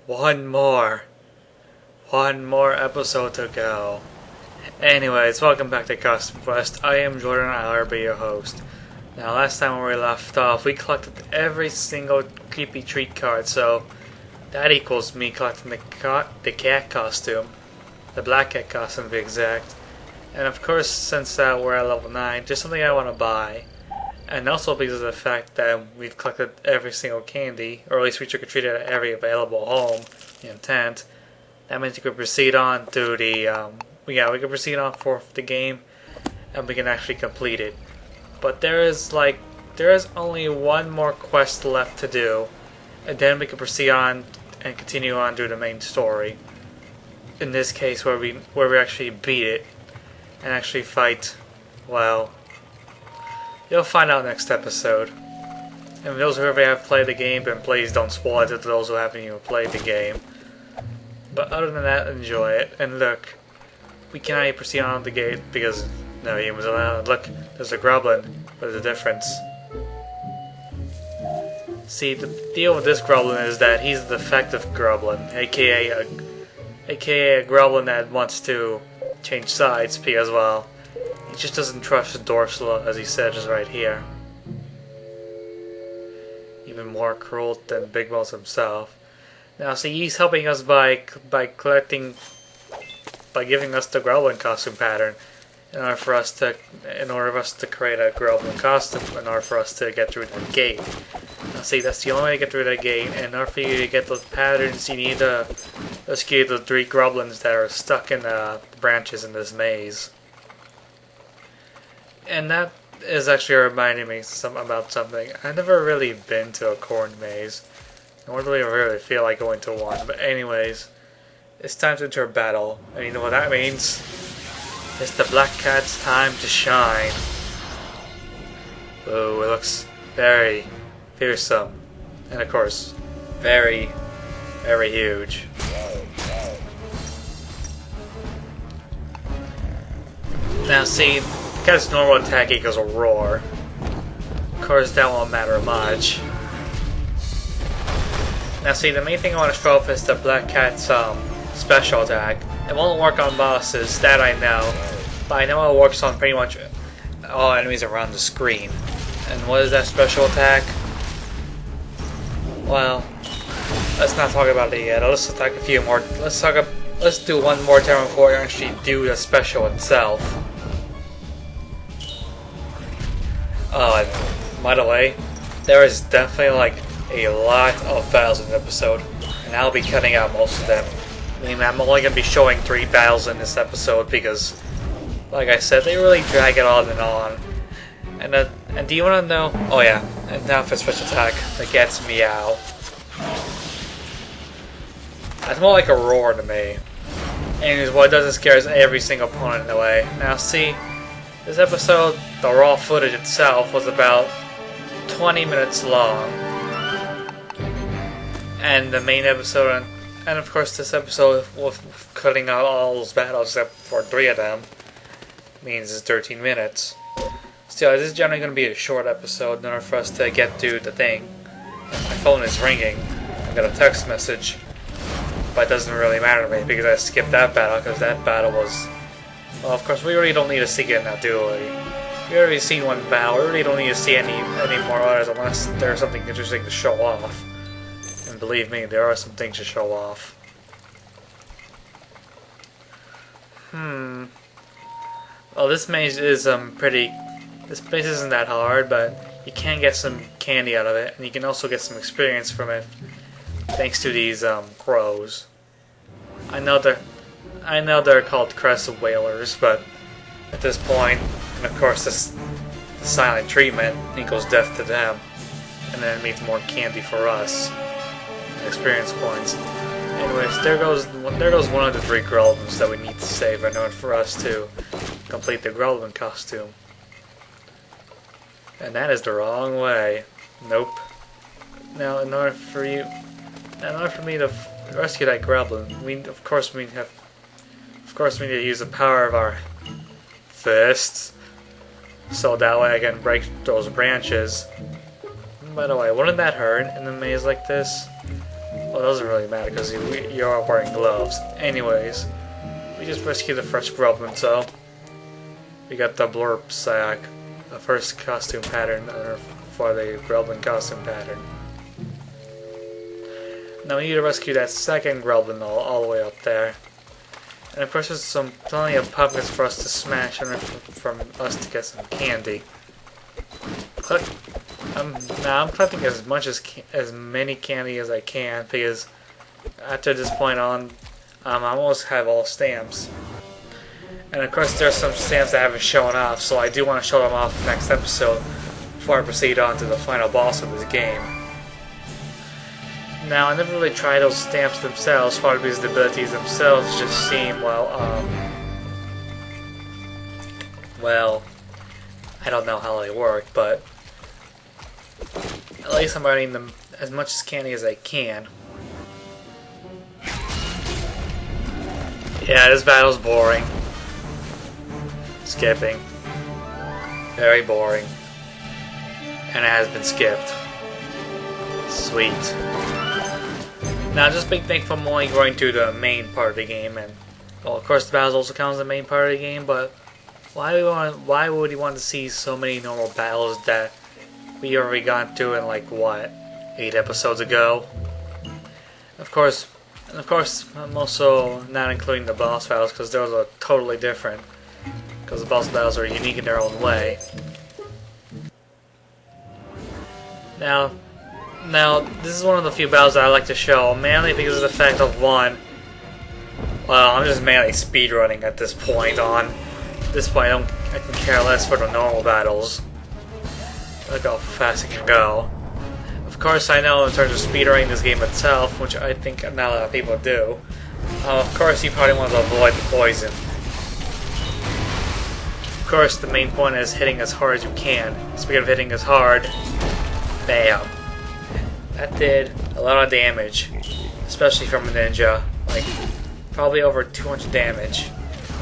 One more. One more episode to go. Anyways, welcome back to Custom Quest. I am Jordan, I'll be your host. Now, last time when we left off, we collected every single creepy treat card, so that equals me collecting the cat costume. The black cat costume, to be exact. And of course, since we're at level 9, just something I want to buy. And also because of the fact that we've collected every single candy, or at least we trick-or-treated at every available home in tent. That means we can proceed on to the, we can proceed on for the game, and we can actually complete it. But there is only one more quest left to do, and then we can proceed on and continue on through the main story. In this case, where we actually beat it, and actually fight, well, you'll find out next episode. And for those who ever have played the game, then please don't spoil it to those who haven't even played the game. But other than that, enjoy it. And look, we cannot even proceed on the gate because no humans allowed. Look, there's a Grublin. But there's a difference. See, the deal with this Grublin is that he's a defective Grublin, aka a Grublin that wants to change sides because, well, he just doesn't trust Dorsala, as he says right here. Even more cruel than Big Boss himself. Now, see, he's helping us by giving us the Grublin costume pattern in order for us to create a Grublin costume in order for us to get through that gate. Now, see, that's the only way to get through that gate. And in order for you to get those patterns, you need to rescue the 3 Grublins that are stuck in the branches in this maze. And that is actually reminding me about something. I've never really been to a corn maze. Nor do I really feel like going to one. But anyways, it's time to enter a battle. And you know what that means? It's the Black Cat's time to shine. Ooh, it looks very fearsome. And of course, very, very huge. Now see, the cat's normal attack equals a roar. Of course, that won't matter much. Now see, the main thing I want to show off is the Black Cat's special attack. It won't work on bosses, that I know. But I know it works on pretty much all enemies around the screen. And what is that special attack? Well, let's not talk about it yet. Let's attack a few more. Let's do one more turn before we actually do the special itself. Oh, and by the way, there is definitely like a lot of battles in the episode, and I'll be cutting out most of them. I mean, I'm only going to be showing 3 battles in this episode because, like I said, they really drag it on and on. And do you want to know? Oh yeah, and now for special attack, the cat's meow. That's more like a roar to me. And what it does is scares every single opponent away. Now see, this episode, the raw footage itself was about 20 minutes long. And the main episode, and of course this episode with cutting out all those battles except for 3 of them, means it's 13 minutes. Still, this is generally going to be a short episode in order for us to get to the thing. My phone is ringing. I got a text message. But it doesn't really matter to me because I skipped that battle because that battle was... Well, of course, we really don't need to see it now, do we? We already seen one battle. We really don't need to see any more others unless there's something interesting to show off. And believe me, there are some things to show off. Well, this maze is pretty... This maze isn't that hard, but you can get some candy out of it, and you can also get some experience from it, thanks to these crows. I know they're called crested whalers, but at this point, and of course, the silent treatment equals death to them, and then it means more candy for us, experience points. Anyways, there goes one of the 3 Grublins that we need to save in order for us to complete the Grublin costume. And that is the wrong way. Nope. Now, in order for me to rescue that Grublin, of course we need to use the power of our fists, so that way I can break those branches. By the way, wouldn't that hurt in a maze like this? Well, Well, it doesn't really matter because you are wearing gloves. Anyways, we just rescued the first Grublin, so we got the Blurp Sack, the first costume pattern for the Grublin costume pattern. Now we need to rescue that second Grublin all the way up there. And of course there's plenty of pumpkins for us to smash and from us to get some candy. Now I'm collecting as many candy as I can because after this point on, I almost have all stamps. And of course there's some stamps that haven't shown off, so I do want to show them off next episode before I proceed on to the final boss of this game. Now I never really tried those stamps themselves, partly because the abilities themselves just seem, well, I don't know how they work, but at least I'm earning them as much candy as I can. Yeah, this battle's boring. Skipping. Very boring. And it has been skipped. Sweet. Now, just big thing from only going to the main part of the game, and well, of course, the battles also count as the main part of the game. But why would you want to see so many normal battles that we already got through in like what 8 episodes ago? Of course, I'm also not including the boss battles because those are totally different. Because the boss battles are unique in their own way. Now, this is one of the few battles that I like to show, mainly because of the fact of one, well, I'm just mainly speedrunning at this point. On this point, I can care less for the normal battles. Look how fast it can go. Of course, I know in terms of speedrunning this game itself, which I think not a lot of people do, of course you probably want to avoid the poison. Of course, the main point is hitting as hard as you can. Speaking of hitting as hard, bam. That did a lot of damage, especially from a ninja, like probably over 200 damage,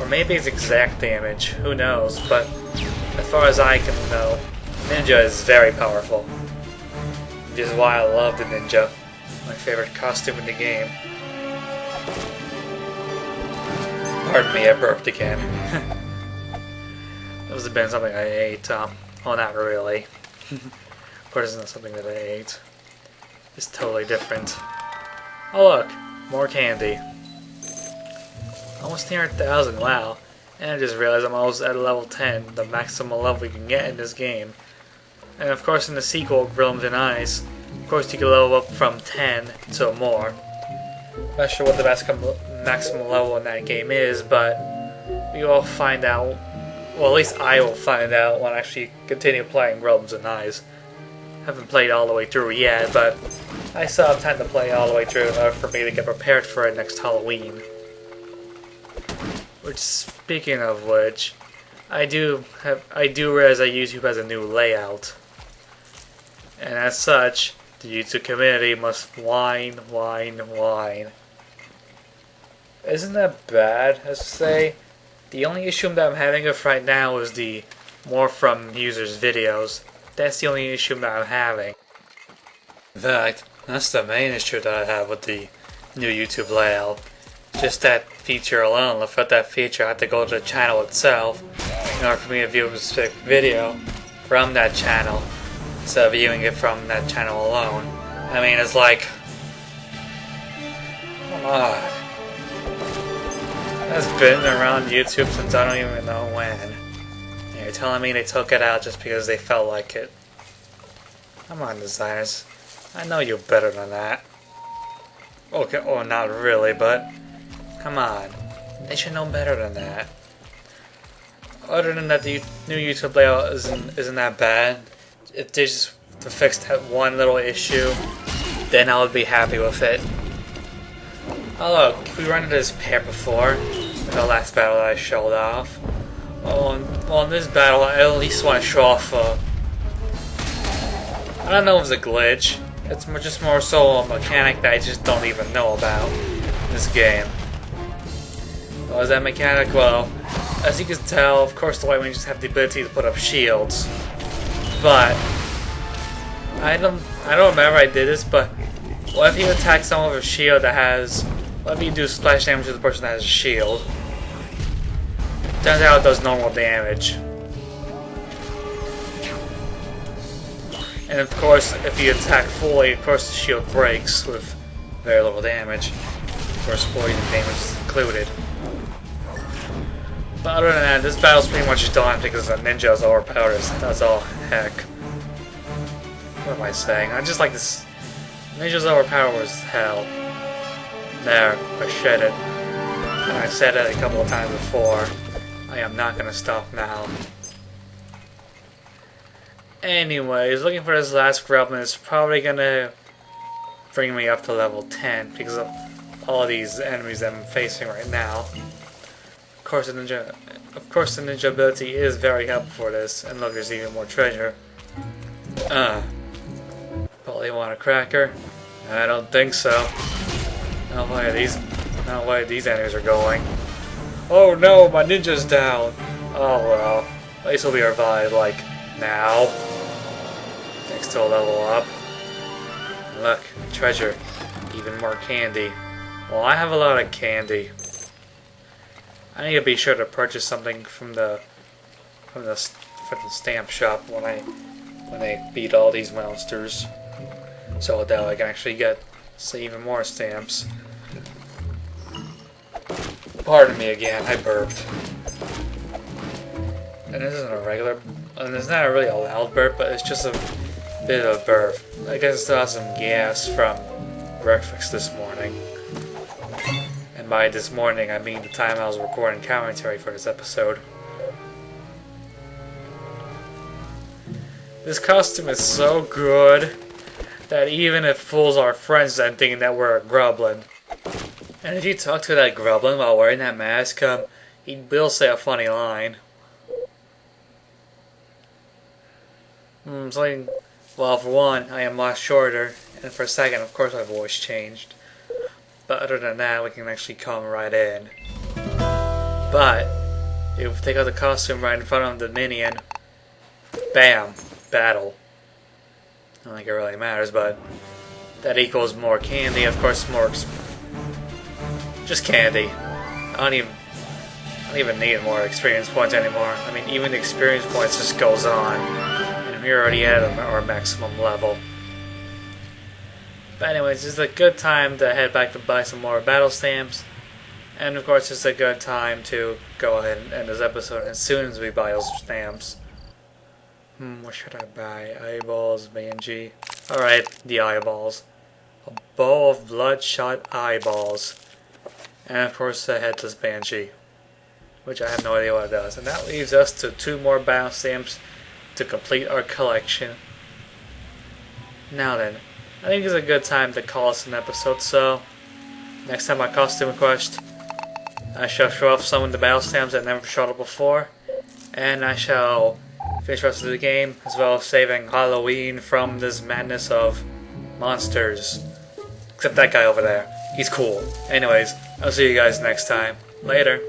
or maybe it's exact damage, who knows, but as far as I can know, ninja is very powerful, which is why I love the ninja, my favorite costume in the game. Pardon me, I burped again. That must have been something I ate, well, not really. Of course it's not something that I ate. It's totally different. Oh look, more candy. Almost near 1,000, wow. And I just realized I'm almost at level 10, the maximum level you can get in this game. And of course in the sequel, Realms and Ice, of course you can level up from 10 to more. Not sure what the maximum level in that game is, but we will find out. Well, at least I will find out when I actually continue playing Realms and Ice. Haven't played all the way through yet, but I still have time to play all the way through in order for me to get prepared for it next Halloween. Which, speaking of which, I do realize that YouTube has a new layout, and as such, the YouTube community must whine. Isn't that bad? As to say, the only issue that I'm having with right now is the more from users' videos. That's the only issue that I'm having. In fact, that's the main issue that I have with the new YouTube layout. Just that feature alone. Without that feature, I have to go to the channel itself in order for me to view a specific video from that channel instead of viewing it from that channel alone. I mean, it's like, come on. That's been around YouTube since I don't even know when. And you're telling me they took it out just because they felt like it. Come on, designers. I know you're better than that. Okay, or not really, but come on. They should know better than that. Other than that, the new YouTube layout isn't that bad. If they just to fix that one little issue, then I would be happy with it. Oh look, we run into this pair before in the last battle that I showed off. Well, in this battle, I at least want to show off. I don't know if it's a glitch. It's just more so a mechanic that I just don't even know about in this game. What is that mechanic? Well, as you can tell, of course the White Rangers have the ability to put up shields. But I don't remember I did this, but What if you attack someone with a shield that has... What if you do splash damage to the person that has a shield? Turns out it does normal damage. And of course, if you attack fully, of course the shield breaks with very little damage. Of course, poison damage is included. But other than that, this battle's pretty much done because the ninja is overpowered. That's all heck. What am I saying? I just like this. Ninja's overpowered as hell. There, I said it. And I said it a couple of times before. I am not gonna stop now. Anyways, looking for this last Gremlin is probably gonna bring me up to level 10 because of all these enemies that I'm facing right now. Of course, the ninja ability is very helpful for this. And look, there's even more treasure. Probably want a cracker? I don't think so. I don't know why these enemies are going. Oh no, my ninja's down. Oh well, at least he'll be revived like now. Thanks to a level up. Look, treasure, even more candy. Well, I have a lot of candy. I need to be sure to purchase something from the stamp shop when I beat all these monsters, so that I can actually get even more stamps. Pardon me again, I burped. And this isn't a regular, and it's not really a loud burp, but it's just a bit of a burp. I guess I still have some gas from breakfast this morning. And by this morning, I mean the time I was recording commentary for this episode. This costume is so good that even it fools our friends into thinking that we're a Gremlin. And if you talk to that Gremlin while wearing that mask, he will say a funny line. Well, for one, I am much shorter, and for a second, of course, my voice changed. But other than that, we can actually come right in. But if we take out the costume right in front of the minion, bam, battle. I don't think it really matters, but that equals more candy, of course, more. Just candy. I don't even need more experience points anymore. I mean, even the experience points just goes on, and we're already at our maximum level. But anyways, it's a good time to head back to buy some more battle stamps. And of course, it's a good time to go ahead and end this episode as soon as we buy those stamps. What should I buy? Eyeballs, Banshee. Alright, the eyeballs. A bow of bloodshot eyeballs. And of course, the headless Banshee. Which I have no idea what it does. And that leaves us to 2 more battle stamps to complete our collection. Now then. I think it's a good time to call us an episode, so next time I costume quest, I shall show off some of the battle stamps that never showed up before, and I shall finish the rest of the game, as well as saving Halloween from this madness of monsters. Except that guy over there. He's cool. Anyways, I'll see you guys next time. Later.